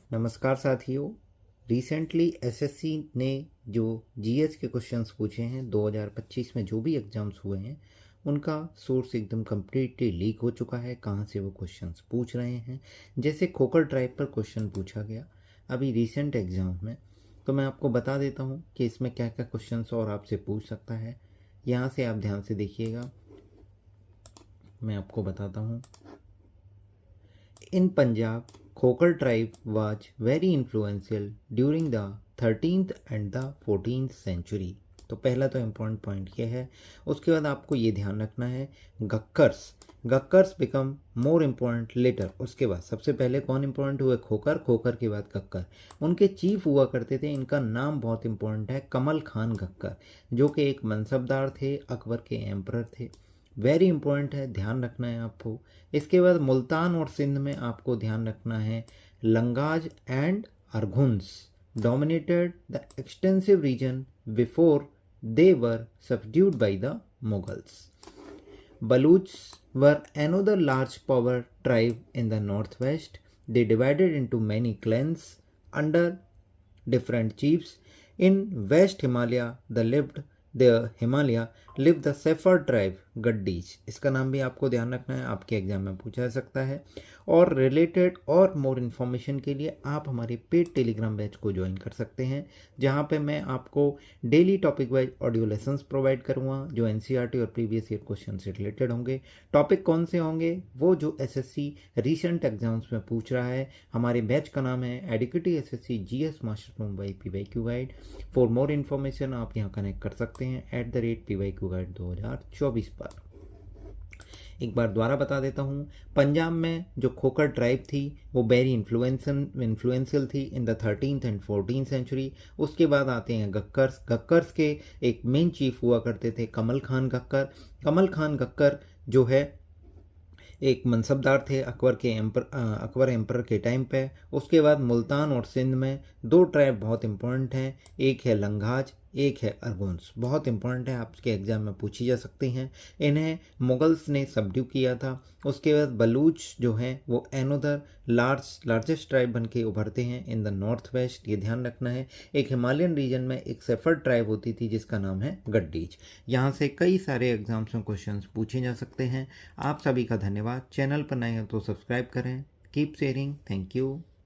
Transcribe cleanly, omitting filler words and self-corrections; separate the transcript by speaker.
Speaker 1: नमस्कार साथियों। Recently SSC ने जो जीएस के क्वेश्चंस पूछे हैं 2025 में जो भी एग्ज़ाम्स हुए हैं उनका सोर्स एकदम कम्प्लीटली लीक हो चुका है। कहाँ से वो क्वेश्चंस पूछ रहे हैं, जैसे खोखर ट्राइब पर क्वेश्चन पूछा गया अभी रिसेंट एग्ज़ाम में, तो मैं आपको बता देता हूँ कि इसमें क्या क्या क्वेश्चंस और आपसे पूछ सकता है। यहाँ से आप ध्यान से देखिएगा, मैं आपको बताता हूँ। In Punjab, Khokar tribe was very influential during the 13th and the 14th century। तो पहला तो इम्पोर्टेंट पॉइंट ये है। उसके बाद आपको ये ध्यान रखना है, Gakkhars become more important letter. उसके बाद सबसे पहले कौन इम्पोर्टेंट हुए? खोखर के बाद गक्कर। उनके चीफ हुआ करते थे, इनका नाम बहुत इम्पोर्टेंट है, कमल खान गक्कर, जो कि एक मनसबदार थे, अकबर के एम्परर थे। वेरी इंपॉर्टेंट है, ध्यान रखना है आपको। इसके बाद मुल्तान और सिंध में आपको ध्यान रखना है, Langahs and Arghuns dominated the extensive region before they were subdued by the Mughals. Baluchs were another large power tribe in the northwest. They divided into many clans under different chiefs. In West Himalaya, lived the Sefer tribe, गड्डीज। इसका नाम भी आपको ध्यान रखना है, आपके exam में पूछा जा सकता है। और रिलेटेड और मोर इन्फॉर्मेशन के लिए आप हमारे पेड टेलीग्राम बैच को ज्वाइन कर सकते हैं, जहां पे मैं आपको daily topic wise audio lessons provide करूंगा जो एनसीईआरटी और प्रीवियस ईयर क्वेश्चन से रिलेटेड होंगे। टॉपिक कौन से होंगे? वो जो एसएससी रिसेंट एग्जाम्स में पूछ रहा है। हमारे बैच का नाम है Educaty SSC GS master Mumbai PYQ guide. For more information आप यहाँ कनेक्ट कर सकते हैं @PYQ गाइड 2024 पर। एक बार दोबारा बता देता हूँ, पंजाब में जो खोखर ट्राइब थी वो वेरी इन्फ्लुएंशियल थी in the 13th and 14th century. उसके बाद आते हैं गक्कर्स के एक मेन चीफ हुआ करते थे कमल खान गक्कर जो है एक मनसबदार थे अकबर एम्पर के टाइम पे। उसके बाद मुल्तान और सिंध में दो ट्राइब बहुत इंपॉर्टेंट हैं, एक है लंगाज, एक है अरगोन्स। बहुत इंपॉर्टेंट है, आपके एग्जाम में पूछी जा सकती हैं। इन्हें मुगल्स ने सबड्यू किया था। उसके बाद बलूच जो हैं वो एनोदर लार्जेस्ट ट्राइब बन के उभरते हैं इन द नॉर्थ वेस्ट। ये ध्यान रखना है। एक हिमालयन रीजन में एक सेफर ट्राइब होती थी जिसका नाम है गड्डीज। यहाँ से कई सारे एग्जाम्स में क्वेश्चन पूछे जा सकते हैं। आप सभी का धन्यवाद। चैनल पर नए हैं तो सब्सक्राइब करें। Keep sharing. Thank you.